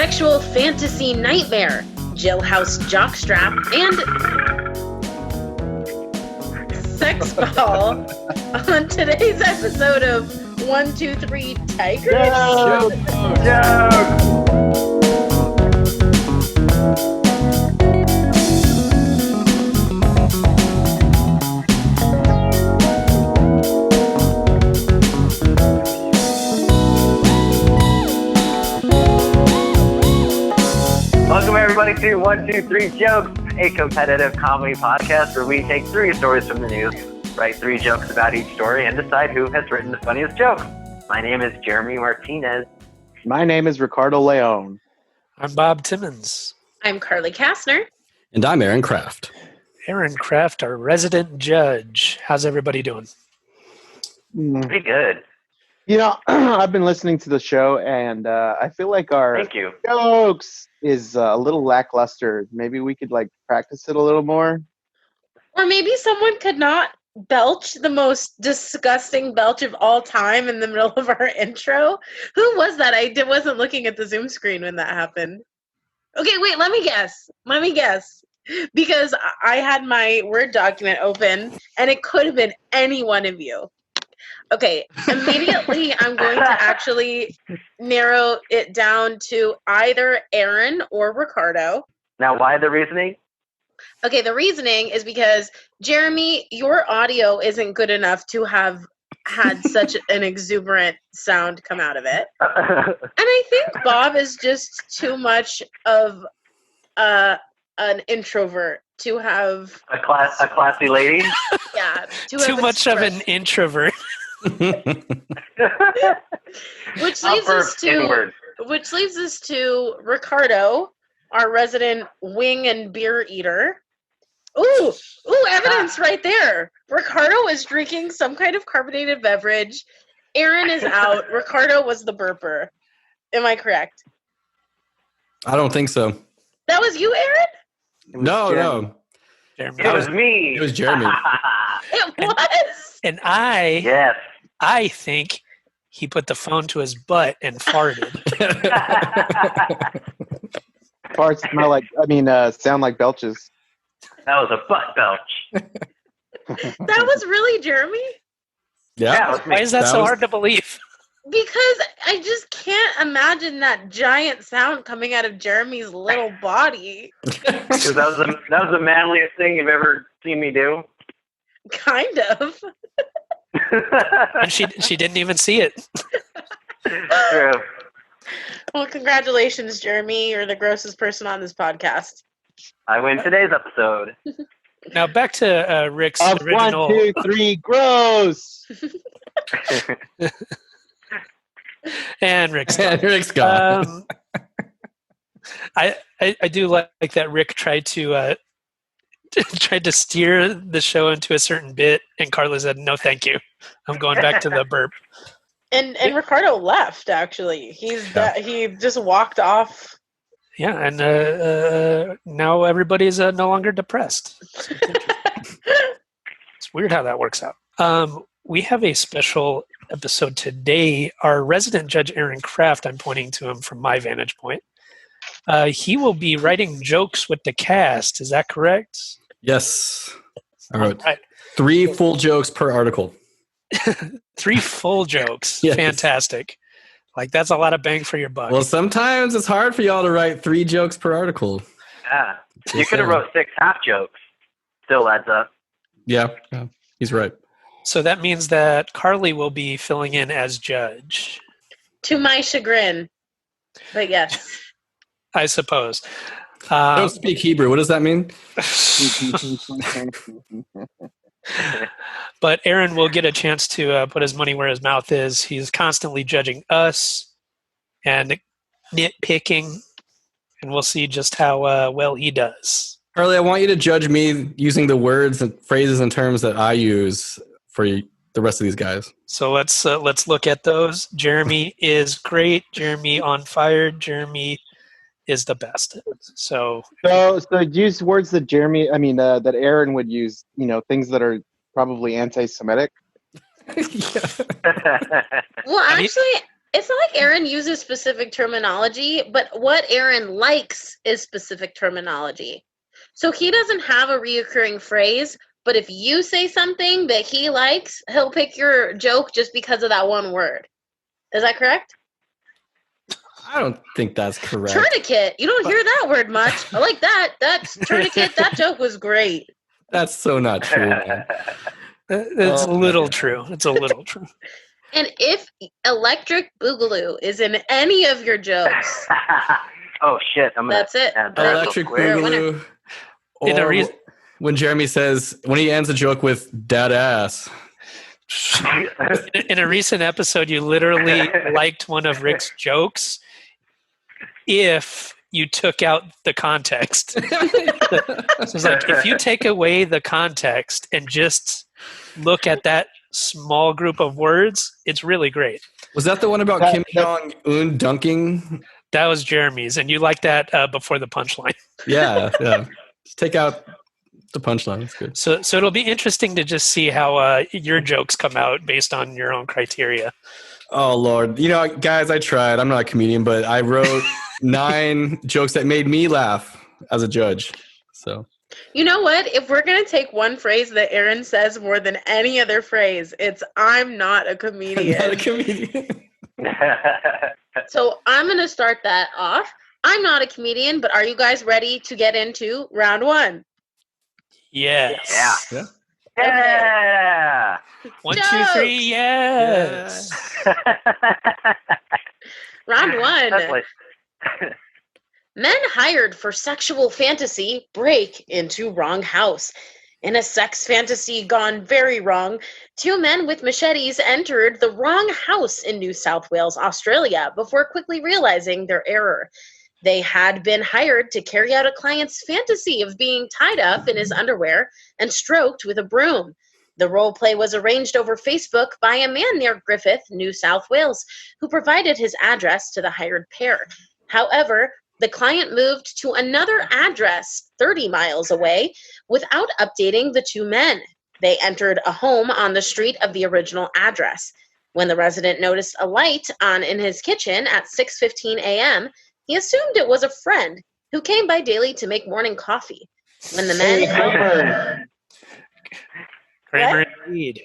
sexual fantasy nightmare, jailhouse jockstrap, and sex ball on today's episode of 1, 2, 3 Tigers. Welcome everybody to 1, 2, 3 Jokes, a competitive comedy podcast where we take 3 stories from the news, write 3 jokes about each story, and decide who has written the funniest joke. My name is Jeremy Martinez. My name is Ricardo Leon. I'm Bob Timmons. I'm Carly Kastner. And I'm Aaron Kraft. Aaron Kraft, our resident judge. How's everybody doing? Pretty good. You know, I've been listening to the show, and I feel like our Thank you. jokes is a little lackluster. Maybe we could practice it a little more. Or maybe someone could not belch the most disgusting belch of all time in the middle of our intro. Who was that? I wasn't looking at the Zoom screen when that happened. Okay, wait, let me guess. Because I had my Word document open, and it could have been any one of you. Okay, immediately I'm going to actually narrow it down to either Aaron or Ricardo. Now, why the reasoning? Okay, the reasoning is because, Jeremy, your audio isn't good enough to have had such an exuberant sound come out of it. And I think Bob is just too much of an introvert to have... A classy lady? Yeah. Too much of an introvert. Which leads us to Ricardo, our resident wing and beer eater. Ooh, evidence right there. Ricardo is drinking some kind of carbonated beverage. Aaron is out. Ricardo was the burper. Am I correct? I don't think so. That was you, Aaron? No. Jeremy. It was me. It was Jeremy. It was. And I think he put the phone to his butt and farted. Parts sound like belches. That was a butt belch. That was really Jeremy? Yeah, it was me. Why is that so hard to believe? Because I just can't imagine that giant sound coming out of Jeremy's little body. Because that was the manliest thing you've ever seen me do. Kind of. And she didn't even see it. True. Well, congratulations, Jeremy. You're the grossest person on this podcast. I win today's episode. Now back to Rick's Of original. 1, 2, 3, gross. And Rick's gone. Rick's gone. I do like that Rick tried to steer the show into a certain bit, and Carla said, "No, thank you. I'm going back to the burp." And Ricardo left. Actually, he just walked off. Yeah, and now everybody's no longer depressed. It's weird how that works out. We have a special episode today. Our resident judge, Aaron Kraft, I'm pointing to him from my vantage point. He will be writing jokes with the cast. Is that correct? Yes. I wrote Right. 3 full jokes per article. 3 full jokes. Yes. Fantastic. That's a lot of bang for your buck. Well, sometimes it's hard for y'all to write 3 jokes per article. Yeah. You could have wrote 6 half jokes. Still adds up. Yeah, he's right. So that means that Carly will be filling in as judge. To my chagrin. But yes. I suppose. I don't speak Hebrew. What does that mean? But Aaron will get a chance to put his money where his mouth is. He's constantly judging us and nitpicking, and we'll see just how well he does. Carly, I want you to judge me using the words and phrases and terms that I use for the rest of these guys. So let's look at those. Jeremy is great. Jeremy on fire. Jeremy is the best. So use words that that Aaron would use. Things that are probably anti-Semitic. Well, actually, It's not like Aaron uses specific terminology, but what Aaron likes is specific terminology. So he doesn't have a reoccurring phrase, but if you say something that he likes, he'll pick your joke just because of that one word. Is that correct? I don't think that's correct. Tourniquet. You don't hear that word much. I like that. That's tourniquet. That joke was great. That's so not true, man. It's a little true. It's a little true. And if electric boogaloo is in any of your jokes, oh shit! that's it. Electric boogaloo. Or when Jeremy says, when he ends a joke with "dead ass." In a recent episode, you literally liked one of Rick's jokes if you took out the context. So it's like, if you take away the context and just look at that small group of words, it's really great. Was that the one about Kim Jong-un dunking? That was Jeremy's, and you liked that before the punchline. Yeah. Just take out the punchline. It's good. So it'll be interesting to just see how your jokes come out based on your own criteria. Oh, Lord. Guys, I tried. I'm not a comedian, but I wrote 9 jokes that made me laugh as a judge. So, you know what? If we're going to take one phrase that Aaron says more than any other phrase, it's "I'm not a comedian." I'm not a comedian. So I'm going to start that off. I'm not a comedian, but are you guys ready to get into round 1? Yes. Yeah. Yeah. 1, 2, 3, yes. Round 1. That's like- Men hired for sexual fantasy break into wrong house. In a sex fantasy gone very wrong, 2 men with machetes entered the wrong house in New South Wales, Australia, before quickly realizing their error. They had been hired to carry out a client's fantasy of being tied up in his underwear and stroked with a broom. The role play was arranged over Facebook by a man near Griffith, New South Wales, who provided his address to the hired pair. However, the client moved to another address 30 miles away without updating the 2 men. They entered a home on the street of the original address. When the resident noticed a light on in his kitchen at 6:15 a.m., he assumed it was a friend who came by daily to make morning coffee. When the men... Kramer indeed.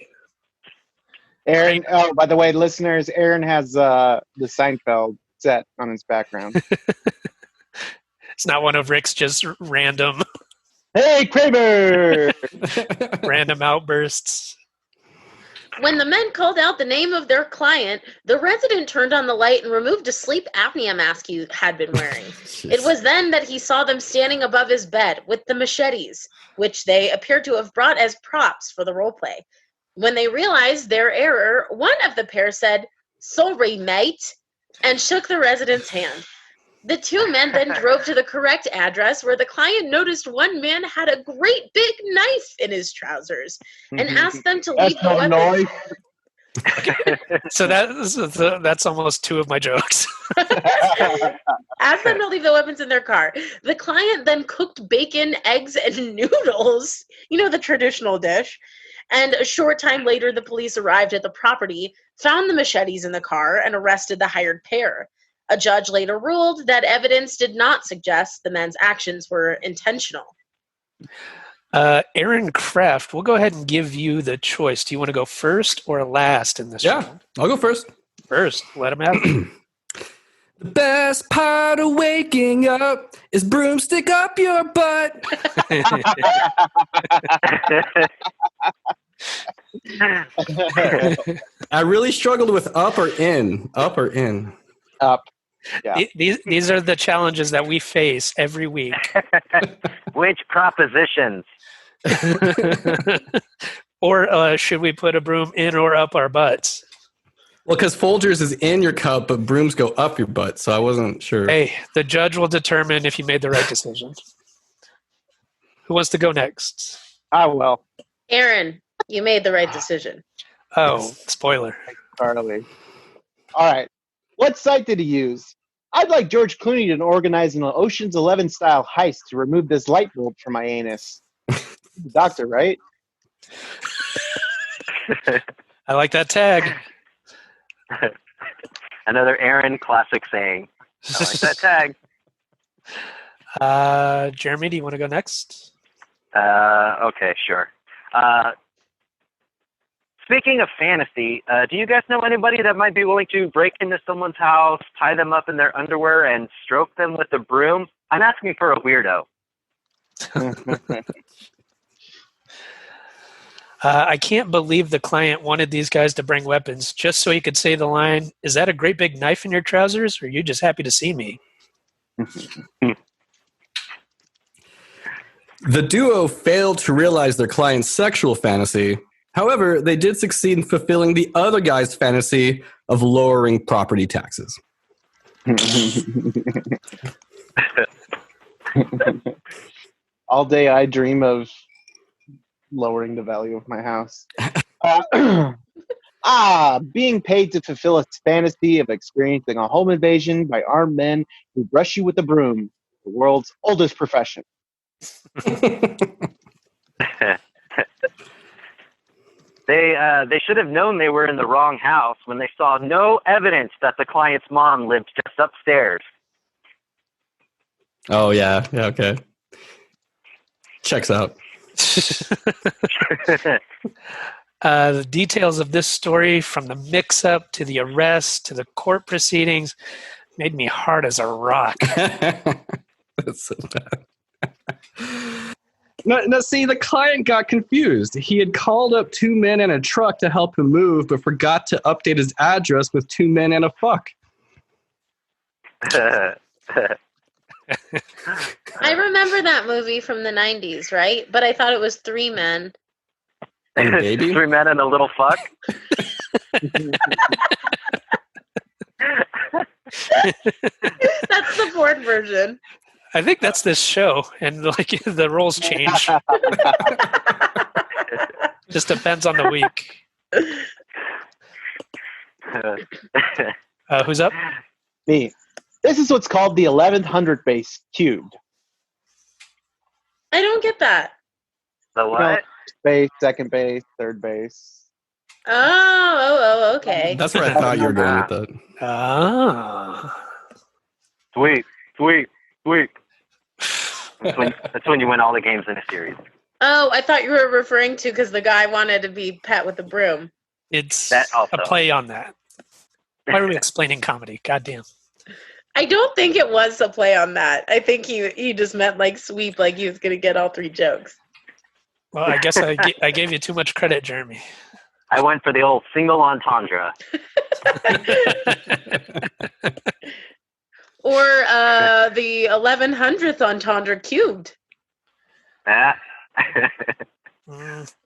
Aaron, oh, by the way, listeners, Aaron has the Seinfeld set on his background. It's not one of Rick's just random Hey, Kramer! random outbursts. When the men called out the name of their client, the resident turned on the light and removed a sleep apnea mask he had been wearing. It was then that he saw them standing above his bed with the machetes, which they appeared to have brought as props for the roleplay. When they realized their error, one of the pair said, "Sorry, mate," and shook the resident's hand. The 2 men then drove to the correct address, where the client noticed one man had a great big knife in his trousers and asked them to leave the weapon. So that's almost 2 of my jokes. Asked them to leave the weapons in their car. The client then cooked bacon, eggs, and noodles, the traditional dish. And a short time later, the police arrived at the property, found the machetes in the car, and arrested the hired pair. A judge later ruled that evidence did not suggest the men's actions were intentional. Aaron Kraft, we'll go ahead and give you the choice. Do you want to go first or last in this round? I'll go first. First, let him have it. The best part of waking up is broomstick up your butt. I really struggled with up or in. Up or in. Up. Yeah. These are the challenges that we face every week. Which propositions? Or should we put a broom in or up our butts? Well, because Folgers is in your cup, but brooms go up your butt, so I wasn't sure. Hey, the judge will determine if you made the right decision. Who wants to go next? I will. Aaron, you made the right decision. Oh, spoiler. Charlie. All right. What site did he use? I'd like George Clooney to organize an Ocean's 11 style heist to remove this light bulb from my anus. Doctor, right? I like that tag. Another Aaron classic saying. I like that tag. Jeremy, do you want to go next? Okay, sure. Speaking of fantasy, do you guys know anybody that might be willing to break into someone's house, tie them up in their underwear, and stroke them with a broom? I'm asking for a weirdo. I can't believe the client wanted these guys to bring weapons just so he could say the line, "Is that a great big knife in your trousers, or are you just happy to see me?" The duo failed to realize their client's sexual fantasy. However, they did succeed in fulfilling the other guy's fantasy of lowering property taxes. All day I dream of lowering the value of my house. Being paid to fulfill a fantasy of experiencing a home invasion by armed men who brush you with a broom, the world's oldest profession. They should have known they were in the wrong house when they saw no evidence that the client's mom lived just upstairs. Oh, yeah. Yeah, okay. Checks out. The details of this story, from the mix-up to the arrest to the court proceedings, made me hard as a rock. That's so bad. Now, see, the client got confused. He had called up 2 men and a truck to help him move, but forgot to update his address with 2 men and a fuck. I remember that movie from the 90s, right? But I thought it was 3 men. And a baby? 3 men and a little fuck? That's the Ford version. I think that's this show, and like the roles change. Just depends on the week. Who's up? Me. This is what's called the 1100 base cubed. I don't get that. The what? Base, second base, third base. Oh, okay. That's where I thought you were going with that. Sweet. That's when you win all the games in a series. Oh, I thought you were referring to because the guy wanted to be pet with a broom. It's That also. a play on that. Why are we explaining comedy? Goddamn. I don't think it was a play on that. I think he just meant like sweep, like he was going to get all 3 jokes. Well, I guess I gave you too much credit, Jeremy. I went for the old single entendre. Or the 1100th entendre cubed. All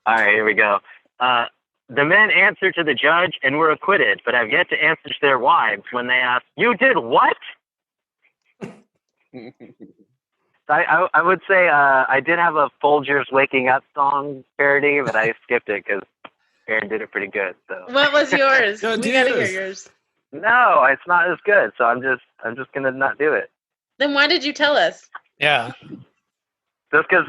right, here we go. The men answered to the judge and were acquitted, but have yet to answer to their wives when they asked, "You did what?" I would say I did have a Folgers Waking Up song parody, but I skipped it because Aaron did it pretty good. So. What was yours? No, We gotta hear yours. No, it's not as good, so I'm just gonna not do it. Then why did you tell us? Yeah. Just because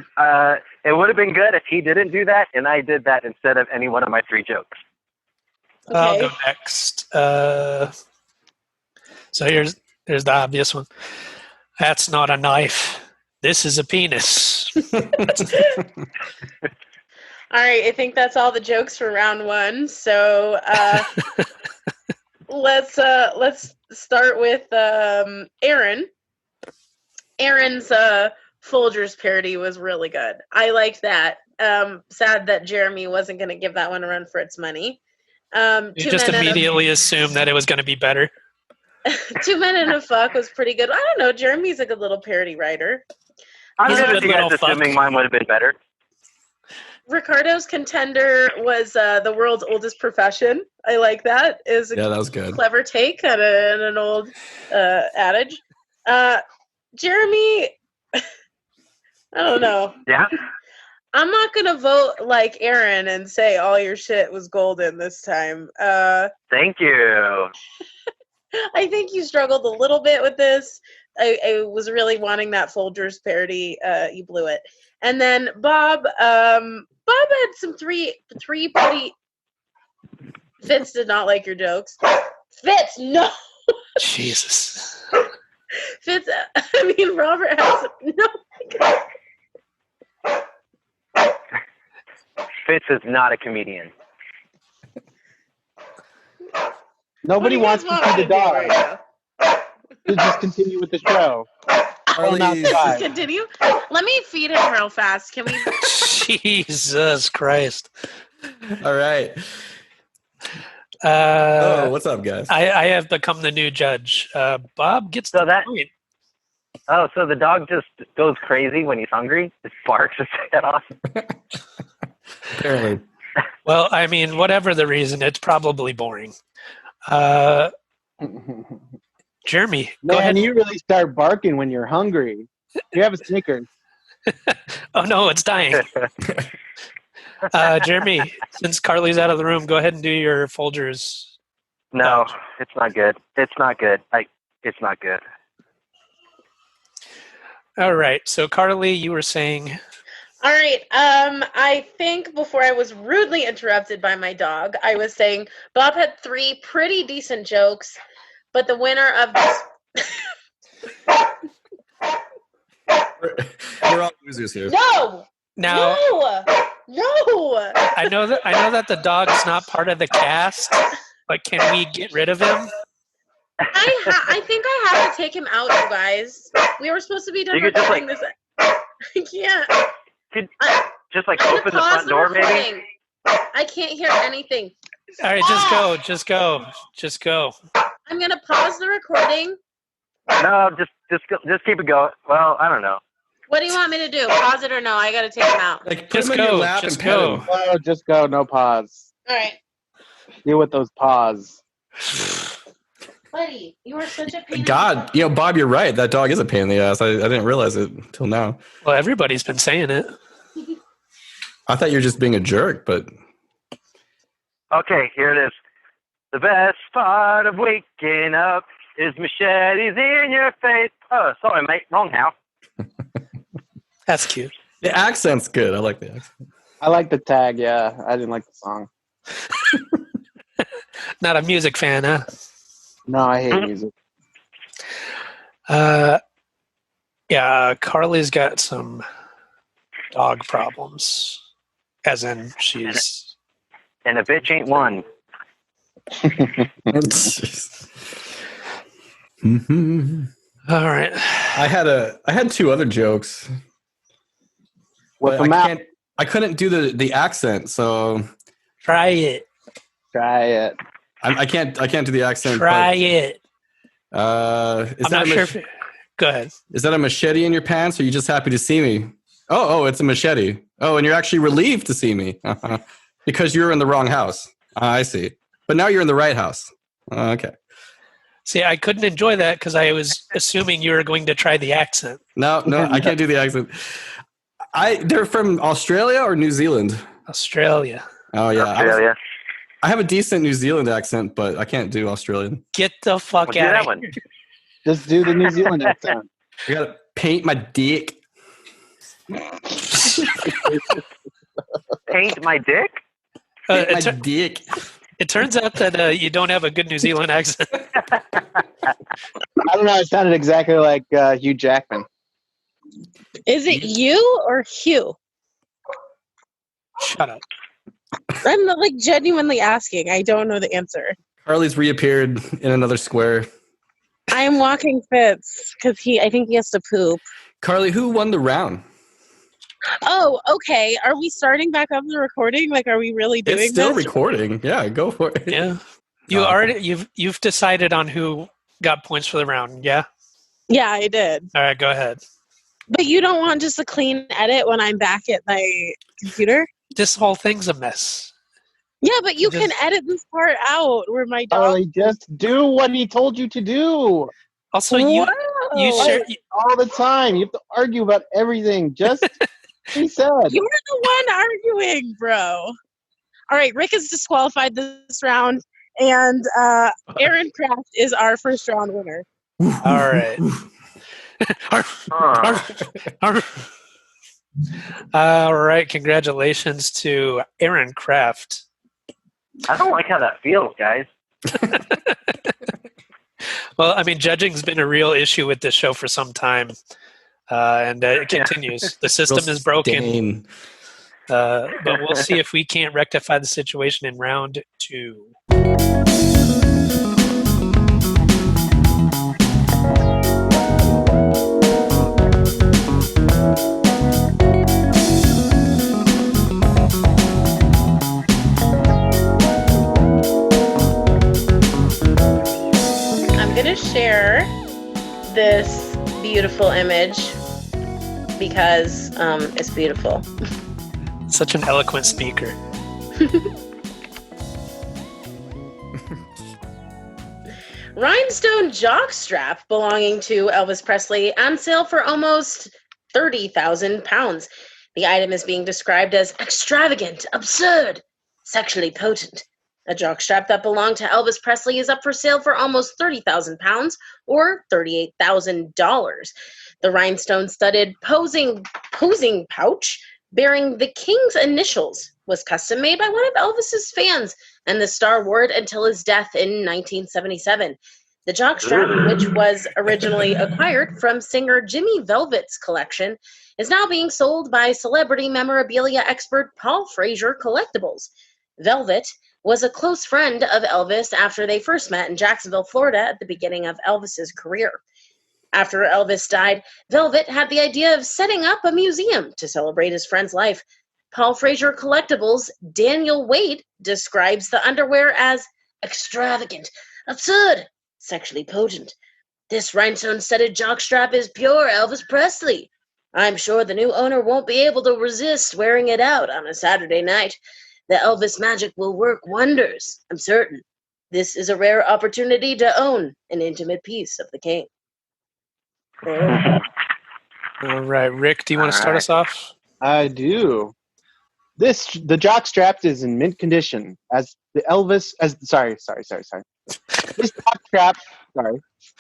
it would have been good if he didn't do that, and I did that instead of any one of my 3 jokes. Okay. I'll go next. So here's the obvious one. That's not a knife. This is a penis. All right, I think that's all the jokes for round 1. So let's start with Aaron. Aaron's Folgers parody was really good. I liked that. Sad that Jeremy wasn't going to give that one a run for its money. You just immediately assumed that it was going to be better. 2 Men and a Fuck was pretty good. I don't know. Jeremy's a good little parody writer. I'm He's a good good with you guys little fuck. assuming mine would have been better. Ricardo's Contender was the world's oldest profession. I like that. It was a Yeah, that was good. clever take on an old adage. Jeremy, I don't know. Yeah? I'm not going to vote like Aaron and say all your shit was golden this time. Thank you. I think you struggled a little bit with this. I was really wanting that Folgers parody. You blew it. And then Bob had some three pretty. Fitz did not like your jokes. Fitz, no. Jesus. Robert has no. Fitz is not a comedian. Nobody wants to see the dog. Right now? We'll just continue with the show. Carly, Five. Continue. Let me feed him real fast. Can we? Jesus Christ. all right. Uh, What's up, guys? I have become the new judge. Bob gets So the that- point. Oh, so the dog just goes crazy when he's hungry? Just barks his head off? Apparently. Well, I mean, whatever the reason, it's probably boring. Jeremy, go Man, ahead. you really start barking when you're hungry. You have a Snickers. Oh, no, it's dying. Jeremy, since Carly's out of the room, go ahead and do your Folgers. No, it's not good. It's not good. It's not good. All right. So, Carly, you were saying. All right. I think before I was rudely interrupted by my dog, I was saying Bob had 3 pretty decent jokes, but the winner of this. We're all losers here. No. Now, No. I know that the dog's not part of the cast, but can we get rid of him? I think I have to take him out, you guys. We were supposed to be done You could just, recording this. I can't. Just like I'm gonna open the pause front door, maybe? recording. I can't hear anything. All right, just go. I'm gonna pause the recording. No, just keep it going. Well, I don't know. What do you want me to do? Pause it or no? I gotta take him out. Like, put Just him in your go. lap Just and pet go. him. Oh, just go. No pause. All right, Deal with those paws. buddy, you are such a pain. God, Bob, you're right. That dog is a pain in the ass. I didn't realize it until now. Well, everybody's been saying it. I thought you were just being a jerk, but Okay, here it is. The best part of waking up is machetes in your face. Oh, sorry, mate. Wrong house. That's cute. the accent's good. I like the accent. I like the tag. Yeah, I didn't like the song. Not a music fan, huh? No, I hate music. Yeah, Carly's got some dog problems. As in, she's. And a bitch ain't one. All right. I had 2 other jokes. Whip but them out. I couldn't do the accent, so Try it. Try it. I can't do the accent. Try it. Is I'm that not a sure if. Go ahead. Is that a machete in your pants, or are you just happy to see me? Oh, it's a machete. Oh, and you're actually relieved to see me. Because you're in the wrong house. I see. But now you're in the right house. Okay. See, I couldn't enjoy that because I was assuming you were going to try the accent. No, I can't do the accent. They're from Australia or New Zealand? Australia. Oh, yeah. Australia. I have a decent New Zealand accent, but I can't do Australian. Get the fuck Well, do out that of one. here. Just do the New Zealand accent. I gotta paint my dick. Paint my dick? Paint It, my tur- dick. it turns out that you don't have a good New Zealand accent. I don't know. It sounded exactly like Hugh Jackman. Is it you or Hugh? Shut up. I'm like genuinely asking. I don't know the answer. Harley's reappeared in another square. I am walking Fitz because I think he has to poop. Carly, who won the round? Oh, okay. Are we starting back up the recording? Like, are we really doing It's still this? recording. Yeah, go for it. Yeah. You've decided on who got points for the round, yeah? Yeah, I did. All right, go ahead. But you don't want just a clean edit when I'm back at my computer? This whole thing's a mess. Yeah, but you Just- can edit this part out where my dog. Charlie, just do what he told you to do Also, you Whoa. share all the time. You have to argue about everything. Just he said. You're the one arguing, bro. All right, Rick is disqualified this round, and Aaron Kraft is our first round winner. All right. All right, congratulations to Aaron Kraft. I don't like how that feels, guys. Well, I mean, judging's been a real issue with this show for some time, and it continues. The system is broken, Stain. but we'll see if we can't rectify the situation in round 2. I'm going to share this beautiful image because it's beautiful. Such an eloquent speaker. Rhinestone jockstrap belonging to Elvis Presley on sale for almost £30,000. The item is being described as extravagant, absurd, sexually potent. A jockstrap that belonged to Elvis Presley is up for sale for almost £30,000 or $38,000. The rhinestone-studded posing pouch bearing the King's initials was custom made by one of Elvis's fans, and the star wore it until his death in 1977. The jockstrap, which was originally acquired from singer Jimmy Velvet's collection, is now being sold by celebrity memorabilia expert Paul Frazier Collectibles. Velvet was a close friend of Elvis after they first met in Jacksonville, Florida at the beginning of Elvis's career. After Elvis died, Velvet had the idea of setting up a museum to celebrate his friend's life. Paul Frazier Collectibles' Daniel Wade describes the underwear as extravagant, absurd, sexually potent. This rhinestone-studded jockstrap is pure Elvis Presley. I'm sure the new owner won't be able to resist wearing it out on a Saturday night. The Elvis magic will work wonders, I'm certain. This is a rare opportunity to own an intimate piece of the King. All right, Rick, do you want to start us off? I do. The jockstrap is in mint condition as the Elvis sorry.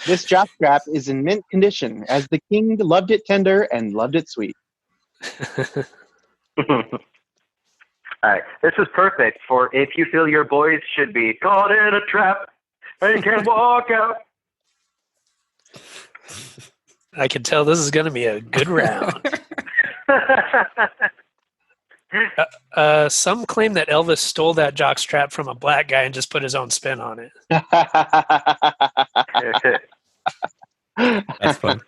This jockstrap is in mint condition as the King loved it tender and loved it sweet. All right, this is perfect for if you feel your boys should be caught in a trap and you can't walk out. I can tell this is going to be a good round. Some claim that Elvis stole that jockstrap from a black guy and just put his own spin on it. That's fun.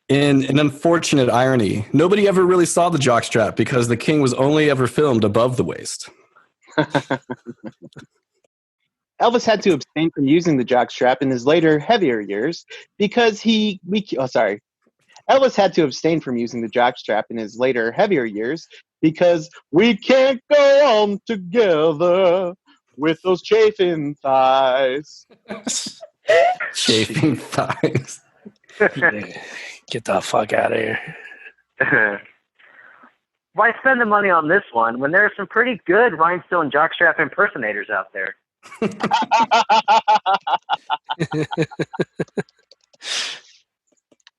In an unfortunate irony, nobody ever really saw the jockstrap because the King was only ever filmed above the waist. Elvis had to abstain from using the jockstrap in his later, heavier years because Elvis had to abstain from using the jockstrap in his later, heavier years because we can't go on together with those chafing thighs. Chafing thighs. Get the fuck out of here. Why spend the money on this one when there are some pretty good rhinestone jockstrap impersonators out there?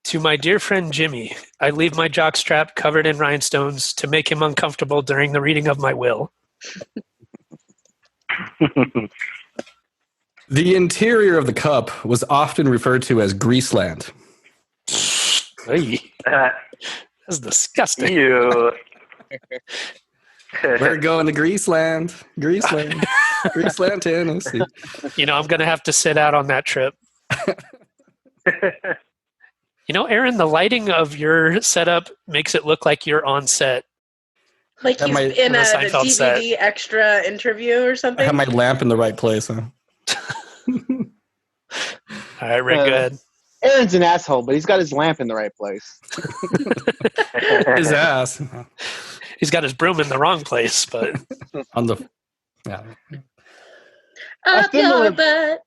To my dear friend Jimmy, I leave my jockstrap covered in rhinestones to make him uncomfortable during the reading of my will. The interior of the cup was often referred to as Greaseland. That's disgusting. You. We're going to Greaseland. Greaseland, Tennessee. You know, I'm going to have to sit out on that trip. You know, Aaron, the lighting of your setup makes it look like you're on set. Like he's in a DVD set. Extra interview or something? I have my lamp in the right place, huh? All right, Rick, go ahead. Aaron's an asshole, but he's got his lamp in the right place. His ass. He's got his broom in the wrong place, but on the Up your butt.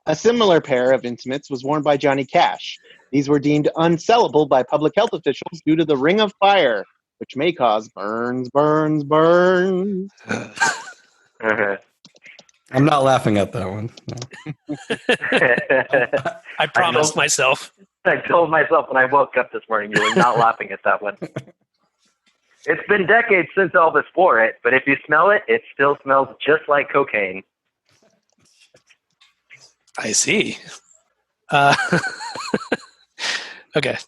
A similar pair of intimates was worn by Johnny Cash. These were deemed unsellable by public health officials due to the ring of fire, which may cause burns. I'm not laughing at that one. No. I promised myself. I told myself when I woke up this morning you were not laughing at that one. It's been decades since Elvis wore it, but if you smell it, it still smells just like cocaine. I see. Okay.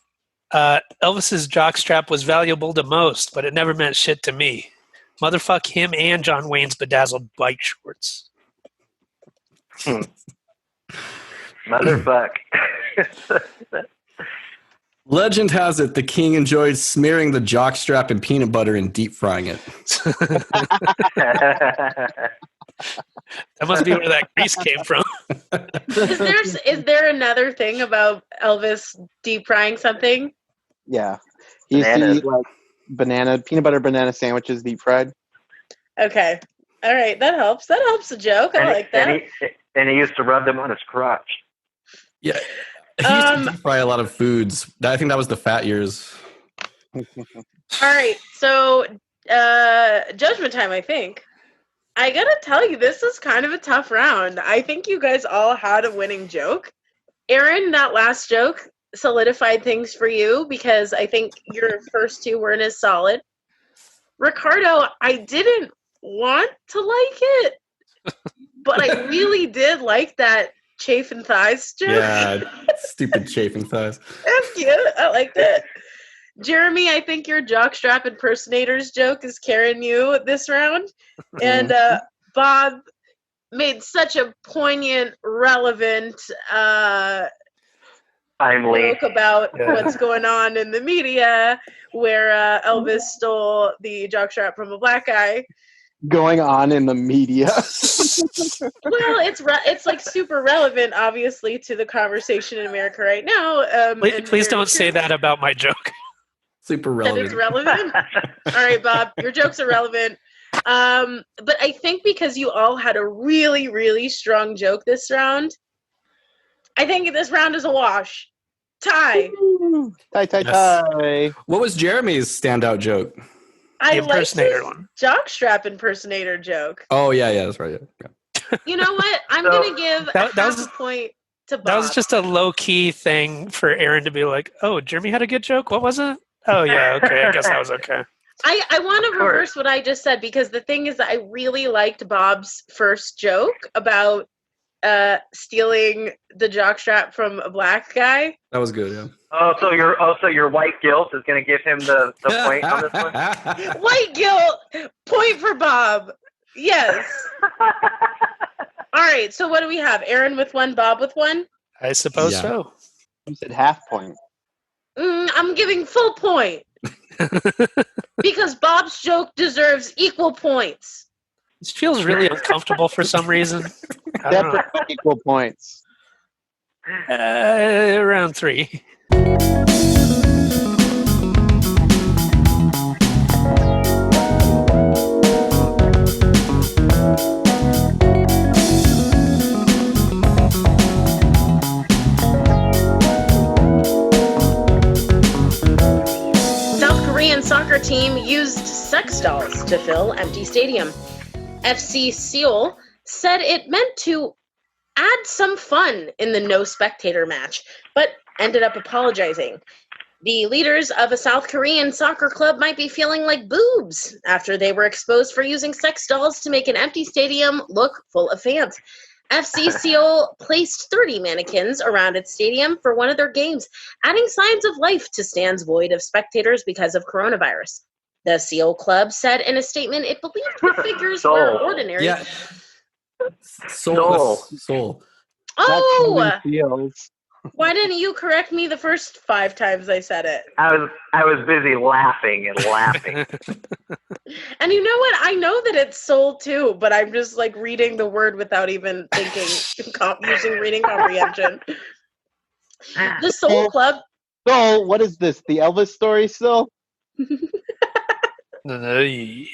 Elvis's jockstrap was valuable to most, but it never meant shit to me. Motherfuck him and John Wayne's bedazzled bike shorts. Motherfuck. Legend has it the king enjoyed smearing the jockstrap in peanut butter and deep frying it. That must be where that grease came from. Is there another thing about Elvis deep frying something? Yeah. He used to Bananas. eat like peanut butter banana sandwiches deep fried. Okay. All right. That helps. That helps the joke. I like that. And he used to rub them on his crotch. Yeah. He used to deep fry a lot of foods. I think that was the fat years. All right. So, judgment time, I think. I gotta tell you, this is kind of a tough round. I think you guys all had a winning joke. Aaron, that last joke solidified things for you because I think your first two weren't as solid. Ricardo, I didn't want to like it, but I really did like that chafing thighs joke. Yeah, stupid chafing thighs. That's cute. I liked it. Jeremy, I think your jockstrap impersonators joke is carrying you this round. And Bob made such a poignant, relevant joke about what's going on in the media where Elvis stole the jockstrap from a black guy. Going on in the media. Well, it's like super relevant, obviously, to the conversation in America right now. Please don't say that about my joke. Super That relevant. it's relevant. All right, Bob, your jokes are relevant. But I think because you all had a really, really strong joke this round, I think this round is a wash. Tie. Tie. What was Jeremy's standout joke? I The like impersonator his one. jockstrap impersonator joke. Oh, yeah, that's right. Yeah. You know what? I'm gonna give that half was- a point to Bob. That was just a low-key thing for Aaron to be like, oh, Jeremy had a good joke? What was it? Oh, yeah, okay. I guess that was okay. I want to Of course. reverse what I just said because the thing is that I really liked Bob's first joke about stealing the jockstrap from a black guy. That was good, yeah. So your white guilt is going to give him the point on this one? White guilt, point for Bob. Yes. All right, so what do we have? Aaron with one, Bob with one? I suppose Yeah. so. You said half point. I'm giving full point. Because Bob's joke deserves equal points. This feels really uncomfortable for some reason. I don't know. Separate equal points. Round 3. South Korean soccer team used sex dolls to fill empty stadium. FC Seoul said it meant to add some fun in the no spectator match, but ended up apologizing. The leaders of a South Korean soccer club might be feeling like boobs after they were exposed for using sex dolls to make an empty stadium look full of fans. FC Seoul placed 30 mannequins around its stadium for one of their games, adding signs of life to stands void of spectators because of coronavirus. The Seoul club said in a statement it believed the figures were ordinary. Yeah. Soul. Oh, That's how it feels. why didn't you correct me the first 5 times I said it? I was busy laughing and laughing. And you know what? I know that it's soul too, but I'm just like reading the word without even thinking, using reading comprehension. The Soul Club. So, what is this? The Elvis story still? The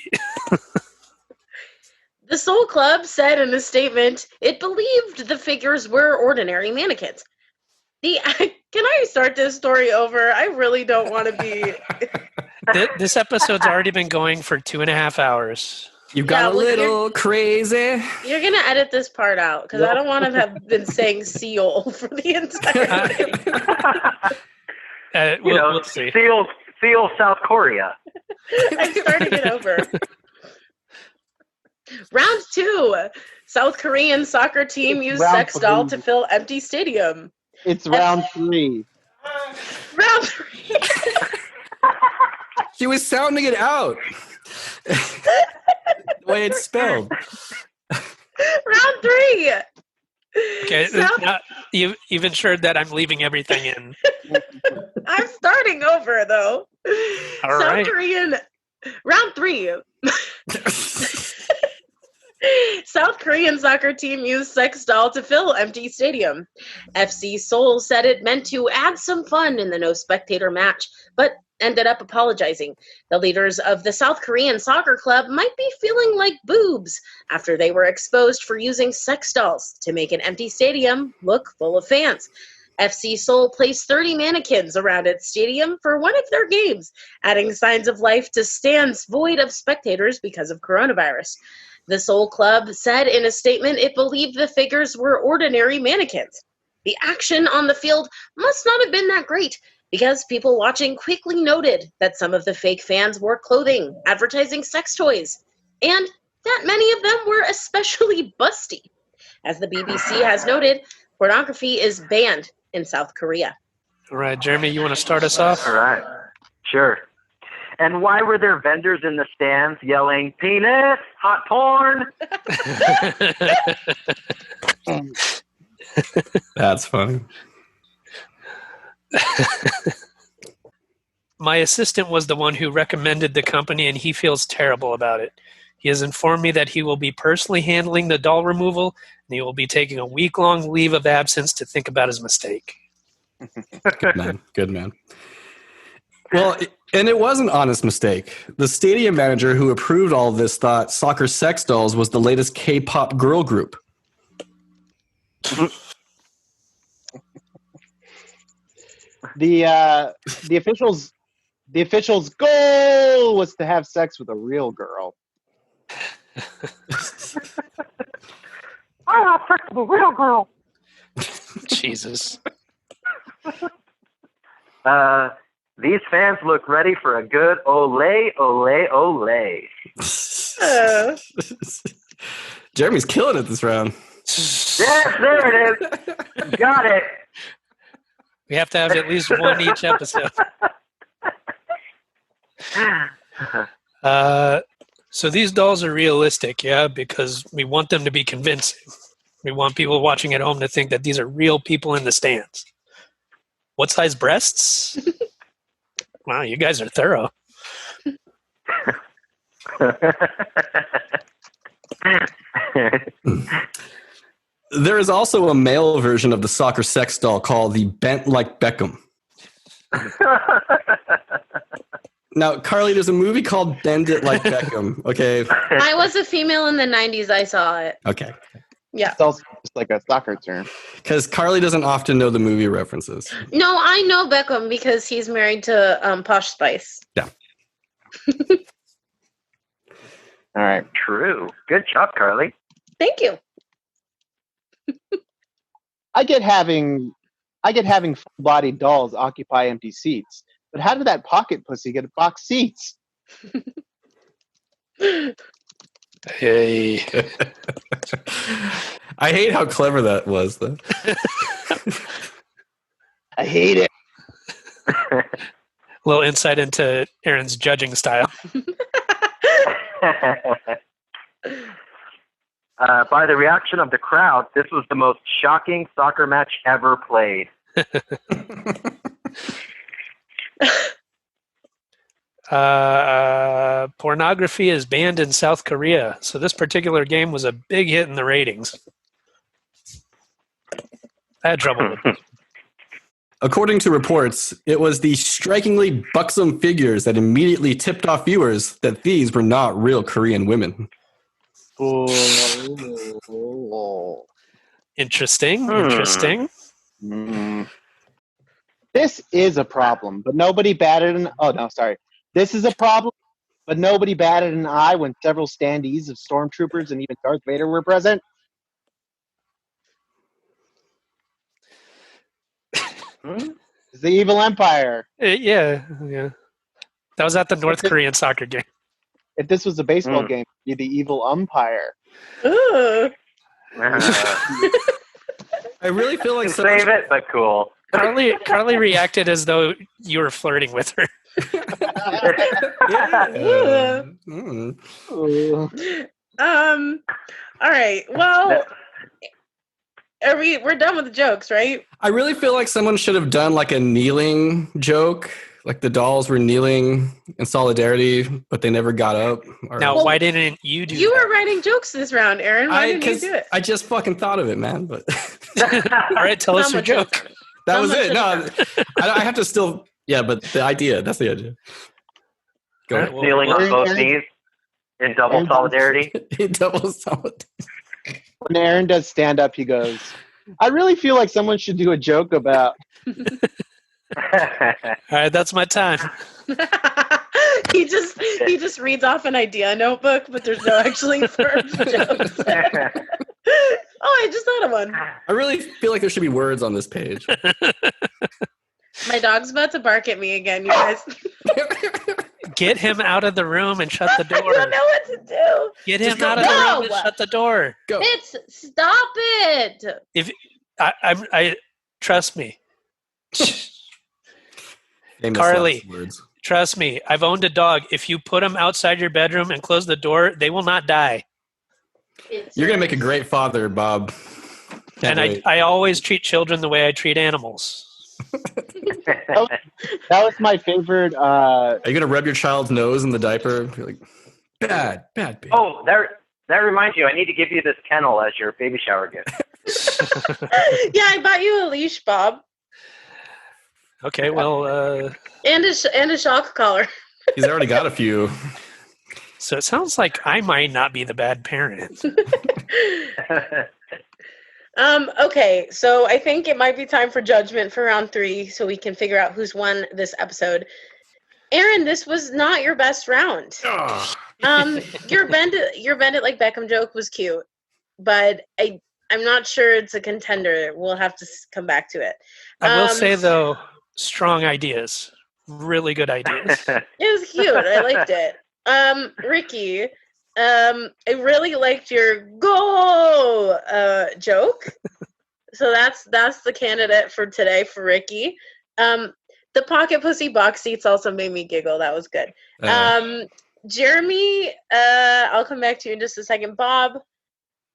Soul Club said in a statement it believed the figures were ordinary mannequins. Can I start this story over? I really don't want to be. This episode's already been going for 2.5 hours. You got Yeah, a well, little crazy. You're going to edit this part out because I don't want to have been saying Seoul for the entire thing. We'll see. Seals Seoul, South Korea. I'm starting it over. Round 2. South Korean soccer team It's used round sex doll 3. to fill empty stadium. It's round 3. Round 3. She was sounding it out. The way it's spelled. Round 3. Okay, South- now you've ensured that I'm leaving everything in. I'm starting over though. All South right. Korean. Round 3. South Korean soccer team used sex doll to fill empty stadium. FC Seoul said it meant to add some fun in the no spectator match, but ended up apologizing. The leaders of the South Korean soccer club might be feeling like boobs after they were exposed for using sex dolls to make an empty stadium look full of fans. FC Seoul placed 30 mannequins around its stadium for one of their games, adding signs of life to stands void of spectators because of coronavirus. The Seoul club said in a statement it believed the figures were ordinary mannequins. The action on the field must not have been that great, because people watching quickly noted that some of the fake fans wore clothing advertising sex toys, and that many of them were especially busty. As the BBC has noted, pornography is banned in South Korea. All right, Jeremy, you want to start us off? All right. Sure. And why were there vendors in the stands yelling, penis, hot porn? That's funny. My assistant was the one who recommended the company, and he feels terrible about it. He has informed me that he will be personally handling the doll removal, and he will be taking a week-long leave of absence to think about his mistake. Good man. Good man. Well, and it was an honest mistake. The stadium manager who approved all of this thought Soccer Sex Dolls was the latest K-pop girl group. The officials' goal was to have sex with a real girl. I have sex with a real girl. Jesus. These fans look ready for a good ole, ole, ole. Jeremy's killing it this round. Yes, there it is. Got it. We have to have at least one each episode. So these dolls are realistic, yeah, because we want them to be convincing. We want people watching at home to think that these are real people in the stands. What size breasts? Wow, you guys are thorough. There is also a male version of the soccer sex doll called the Bent Like Beckham. Now, Carly, there's a movie called Bend It Like Beckham, okay? I was a female in the 90s. I saw it. Okay. Yeah. It's also just like a soccer term. Because Carly doesn't often know the movie references. No, I know Beckham because he's married to Posh Spice. Yeah. All right. True. Good job, Carly. Thank you. I get having full-bodied dolls occupy empty seats, but how did that pocket pussy get box seats? Hey. I hate how clever that was, though. I hate it. A little insight into Aaron's judging style. By the reaction of the crowd, this was the most shocking soccer match ever played. Pornography is banned in South Korea, so this particular game was a big hit in the ratings. I had trouble with it. According to reports, it was the strikingly buxom figures that immediately tipped off viewers that these were not real Korean women. Oh. Interesting. Interesting. This is a problem, but nobody batted an. Oh no, sorry. This is a problem, but nobody batted an eye when several standees of stormtroopers and even Darth Vader were present. It's the evil empire. Yeah. That was at the North Korean soccer game. If this was a baseball game, you'd be the evil umpire. Ooh. I really feel like Save it, but cool. Carly reacted as though you were flirting with her. Yeah. Mm. Ooh. All right. Well, we're done with the jokes, right? I really feel like someone should have done like a kneeling joke. Like the dolls were kneeling in solidarity, but they never got up. Now, Well, why didn't you do You that? were writing jokes this round, Aaron. Why didn't you do it? I just fucking thought of it, man. But All right, tell us your joke. that was it. No, I have to still. Yeah, but the idea. That's the idea. Go All ahead. right, well, Kneeling on both knees in double solidarity. Double solid. When Aaron does stand up, he goes, I really feel like someone should do a joke about. all right, that's my time. he just reads off an idea notebook, but there's no actually firm jokes. Oh, I just thought of one. I really feel like there should be words on this page. My dog's about to bark at me again, you guys. Get him out of the room and shut the I door. don't know what to do. Get him Just go. out of the room and No! shut the door. Go. Stop it. If I trust me. Famous Carly. last words. Trust me, I've owned a dog. If you put them outside your bedroom and close the door, they will not die. You're gonna make a great father, Bob. Can't And wait. I always treat children the way I treat animals. That was my favorite. Are you gonna rub your child's nose in the diaper? Be like, bad baby. Oh, that reminds you. I need to give you this kennel as your baby shower gift. Yeah, I bought you a leash, Bob, Okay, well, and a shock collar. He's already got a few. so it sounds like I might not be the bad parent. Okay, so I think it might be time for judgment for round 3, so we can figure out who's won this episode. Aaron, this was not your best round. Your bend it like Beckham joke was cute, but I'm not sure it's a contender. We'll have to come back to it. I will say, though, strong ideas. Really good ideas. It was cute. I liked it. Ricky, I really liked your go joke. So that's the candidate for today for Ricky. The pocket pussy box seats also made me giggle. That was good. Jeremy, I'll come back to you in just a second. Bob,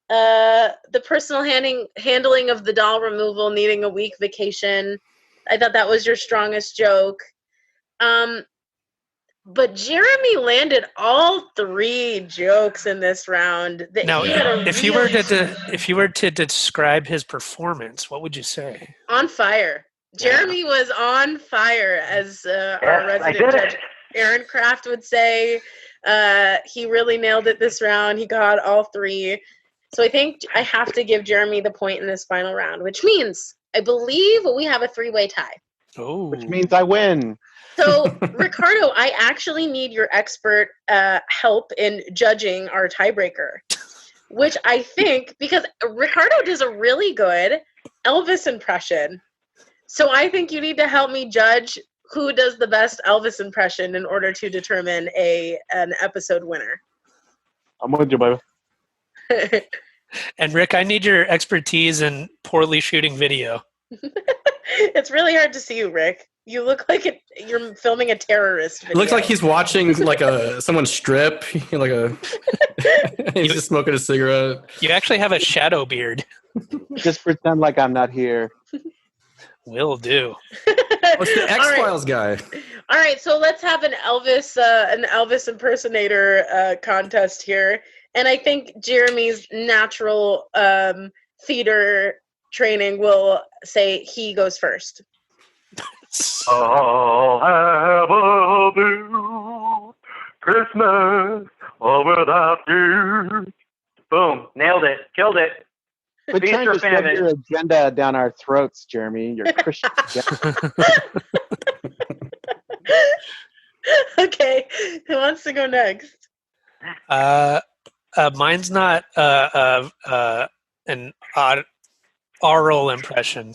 the personal handling of the doll removal needing a week vacation. I thought that was your strongest joke. But Jeremy landed all 3 jokes in this round. Now, He had a if you were to describe his performance, what would you say? on fire. Jeremy was on fire, as our Yes, I resident did judge it. Aaron Kraft would say. He really nailed it this round. He got all 3. So I think I have to give Jeremy the point in this final round, which means I believe we have a 3-way tie. Oh, Which means I win. So, Ricardo, I actually need your expert help in judging our tiebreaker, which I think, because Ricardo does a really good Elvis impression. So I think you need to help me judge who does the best Elvis impression in order to determine an episode winner. I'm with you, baby. and Rick, I need your expertise in poorly shooting video. It's really hard to see you, Rick. You look like you're filming a terrorist video. It looks like he's watching like someone strip. He's just smoking a cigarette. You actually have a shadow beard. Just pretend like I'm not here. Will do. What's the X-Files guy? All right, so let's have an Elvis impersonator contest here, and I think Jeremy's natural theater training will say he goes first. I'll have a blue Christmas without you. Boom. Nailed it. Killed it. Quit Feast trying or to shove famine. your agenda down our throats, Jeremy. Your Christian agenda. Okay, who wants to go next? Mine's not an oral impression.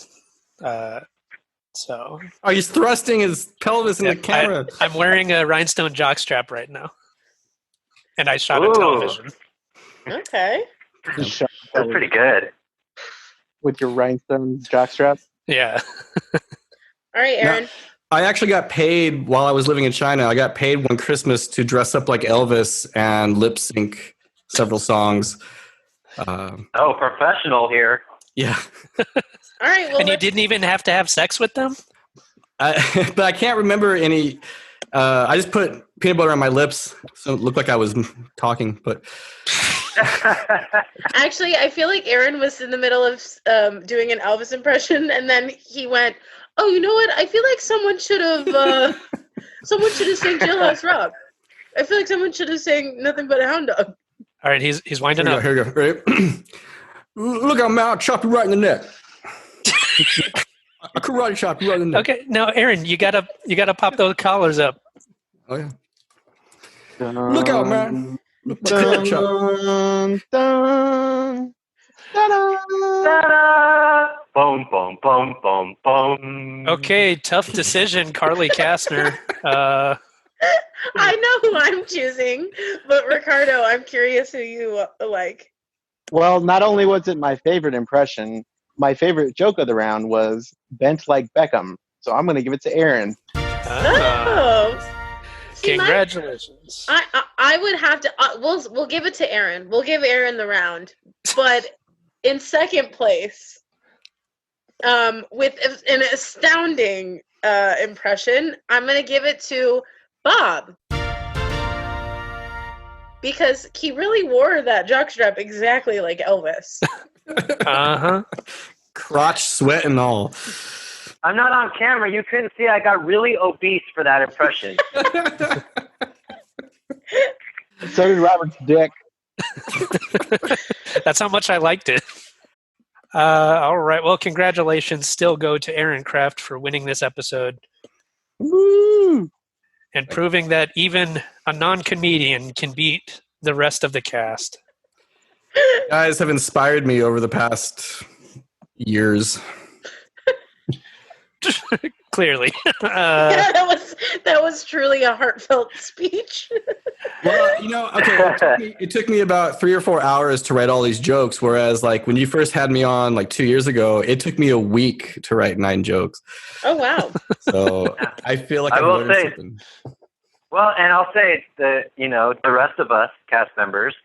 So, Oh, he's thrusting his pelvis in yeah, the camera. I'm wearing a rhinestone jockstrap right now, and I shot Ooh. a television. Okay. Just shot That's pretty good. with your rhinestone jockstrap. Yeah. All right, Aaron. I actually got paid while I was living in China. I got paid one Christmas to dress up like Elvis and lip sync several songs. Oh, professional here. Yeah. All right. Well, And you didn't even have to have sex with them? But I can't remember any. I just put peanut butter on my lips, so it looked like I was talking. But actually, I feel like Aaron was in the middle of doing an Elvis impression, and then he went, "Oh, you know what? I feel like someone should have sang Jailhouse Rock. I feel like someone should have sang Nothing But a Hound Dog." All right, he's winding up. Here we go. Ready? Look out, man! I'll chop you right in the neck. I karate chop you right in the neck. Okay, now Aaron, you gotta pop those collars up. Oh yeah. Look out, man! Dun, Chop. dun, dun, dun. Ta-da! Boom, boom, boom, boom, boom. Okay, tough decision, Carly Kastner. I know who I'm choosing, but Ricardo, I'm curious who you like. Well, not only was it my favorite impression, my favorite joke of the round was bent like Beckham. So I'm going to give it to Aaron. See, Congratulations. I would have to. We'll give it to Aaron. We'll give Aaron the round, but in second place, with an astounding impression, I'm going to give it to Bob. Because he really wore that jockstrap exactly like Elvis. Uh-huh. Crotch, sweat, and all. I'm not on camera. You couldn't see. I got really obese for that impression. So did Robert's dick. That's how much I liked it. All right. Well, congratulations still go to Aaron Kraft for winning this episode. Woo! And proving that even a non-comedian can beat the rest of the cast. You guys have inspired me over the past years. Clearly. That was truly a heartfelt speech. Well, okay, it took me about 3 or 4 hours to write all these jokes, whereas like when you first had me on like 2 years ago, it took me a week to write 9 jokes. Oh, wow. So I feel like I I've will learned say- something. Well, and I'll say that, the rest of us, cast members,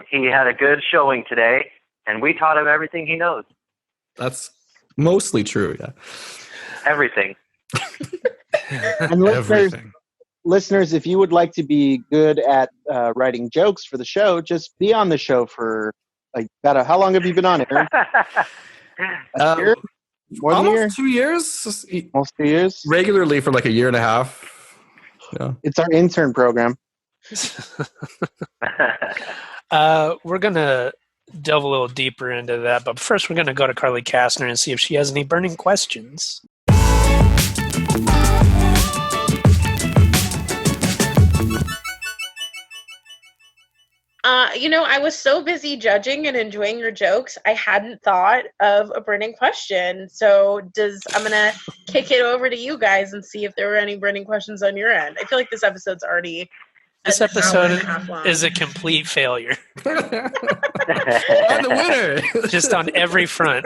he had a good showing today, and we taught him everything he knows. That's mostly true, yeah. Everything. And listeners, if you would like to be good at writing jokes for the show, just be on the show for how long have you been on, Aaron? A year? More than a year? Almost 2 years. Almost 2 years? Regularly for like a year and a half. Yeah. It's our intern program. We're going to delve a little deeper into that, but first we're going to go to Carly Kastner and see if she has any burning questions. I was so busy judging and enjoying your jokes, I hadn't thought of a burning question. So I'm going to kick it over to you guys and see if there were any burning questions on your end. I feel like this episode's already This an hour and a half episode long. is a complete failure. I'm the winner. Just on every front.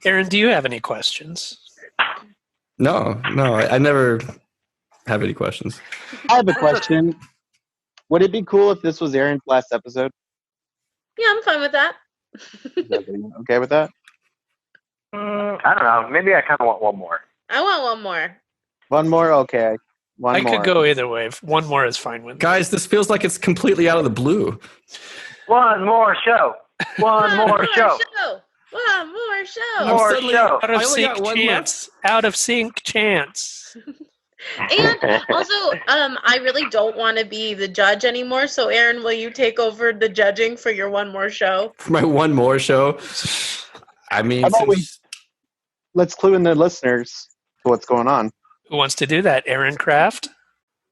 Aaron, do you have any questions? No, I never have any questions. I have a question. Would it be cool if this was Aaron's last episode? Yeah, I'm fine with that. Is everyone okay with that? I don't know. Maybe I kind of want one more. I want one more. One more? Okay. One I more. could go either way. One more is fine with me. Guys, this feels like it's completely out of the blue. One more show. One more show. One more show. More suddenly- show. Out of I only sync got one chance. Out of sync chance. And also, I really don't want to be the judge anymore. So, Aaron, will you take over the judging for your one more show? For my one more show. I mean, How about since- Let's clue in the listeners to what's going on. Who wants to do that? Aaron Kraft?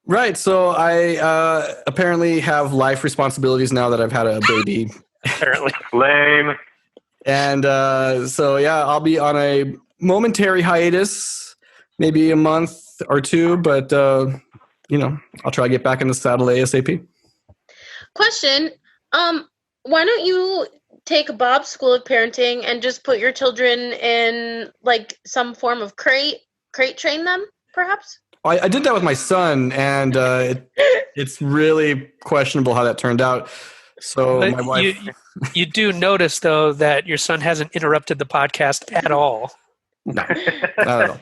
right. So I apparently have life responsibilities now that I've had a baby. Apparently. Lame. And so, yeah, I'll be on a momentary hiatus, maybe a month or two, but I'll try to get back in the saddle ASAP. Question, why don't you take Bob's School of Parenting and just put your children in like some form of crate train them, perhaps? I did that with my son, and it's really questionable how that turned out. So But my wife... you do notice, though, that your son hasn't interrupted the podcast at all. No, not at all.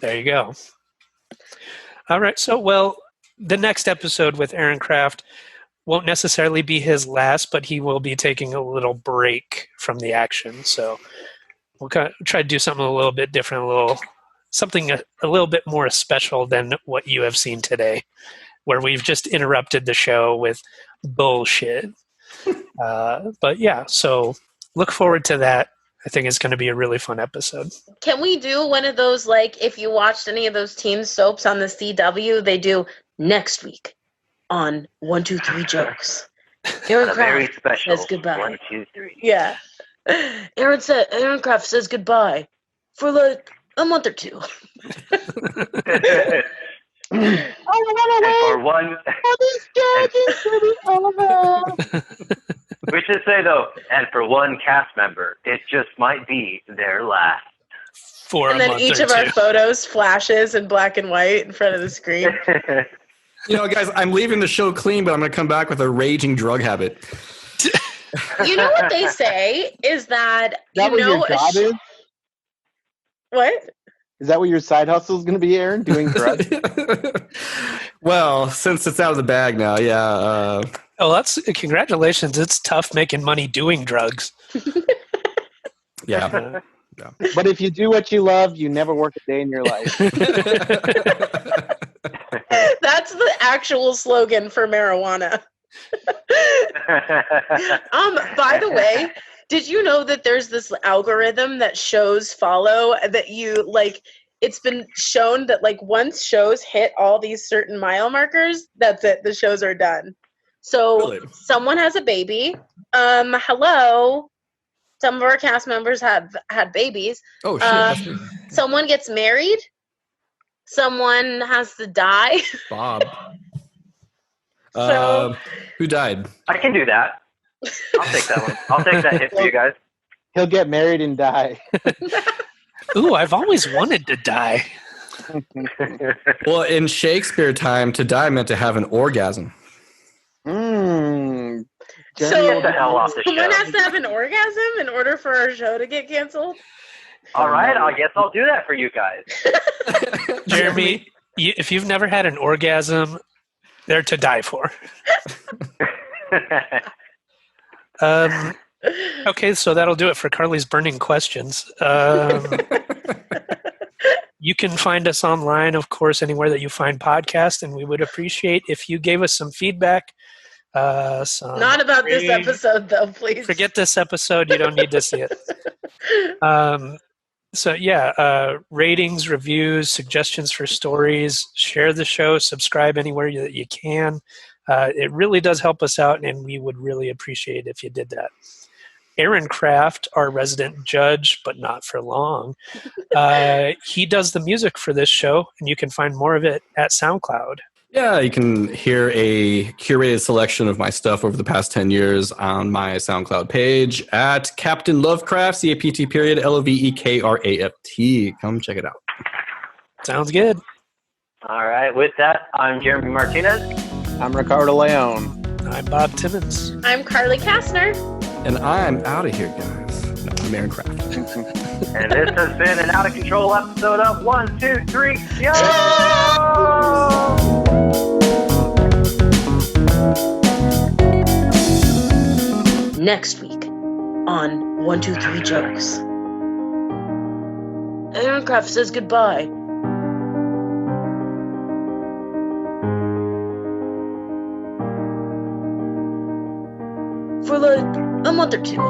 There you go. All right. So, well, the next episode with Aaron Kraft won't necessarily be his last, but he will be taking a little break from the action. So we'll try to do something a little bit different, something a little bit more special than what you have seen today, where we've just interrupted the show with bullshit. But yeah, so look forward to that. I think it's going to be a really fun episode. Can we do one of those, like, if you watched any of those teen soaps on the CW, they do next week on 1, 2, 3 Jokes. Aaron Very Kraft special. says goodbye. 1, 2, 3. Yeah. Aaron Kraft says goodbye for like a month or two. And for one, we should say though, and for one cast member, it just might be their last. For and a then month each or of our two. photos flashes in black and white in front of the screen. Guys, I'm leaving the show clean, but I'm going to come back with a raging drug habit. You know what they say is that Is that what your job is? What? Is that what your side hustle is going to be, Aaron? Doing drugs? Well, since it's out of the bag now, yeah. Oh, that's congratulations! It's tough making money doing drugs. Yeah. But if you do what you love, you never work a day in your life. That's the actual slogan for marijuana. By the way, did you know that there's this algorithm that shows follow that you like? It's been shown that like once shows hit all these certain mile markers, that's it. The shows are done. So Really? Someone has a baby. Hello. Some of our cast members had babies. Oh, shit. That's me. Someone gets married. Someone has to die. Bob. So- Who died? I can do that. I'll take that one. I'll take that hit for you guys. He'll get married and die. Ooh, I've always wanted to die. Well, in Shakespeare time, to die meant to have an orgasm. Mm. So Get the hell off the someone show. has to have an orgasm in order for our show to get canceled. All right, I guess I'll do that for you guys. Jeremy, if you've never had an orgasm, they're to die for. Okay, so that'll do it for Carly's burning questions. You can find us online, of course, anywhere that you find podcasts, and we would appreciate if you gave us some feedback. Not about this episode, though, please. Forget this episode. You don't need to see it. Ratings, reviews, suggestions for stories, share the show, subscribe anywhere that you can. It really does help us out, and we would really appreciate if you did that. Aaron Kraft, our resident judge, but not for long, he does the music for this show, and you can find more of it at SoundCloud. Yeah, you can hear a curated selection of my stuff over the past 10 years on my SoundCloud page at Captain Lovecraft, CAPT_LOVEKRAFT. Come check it out. Sounds good. All right, with that, I'm Jeremy Martinez. I'm Ricardo Leone. I'm Bob Timmons. I'm Carly Kastner. And I'm out of here, guys. No, I'm Aaron Kraft. And this has been an out of control episode of 1, 2, 3, Yo! Next week on 1, 2, 3 Jokes. Aaron Kraft says goodbye. For like a month or two.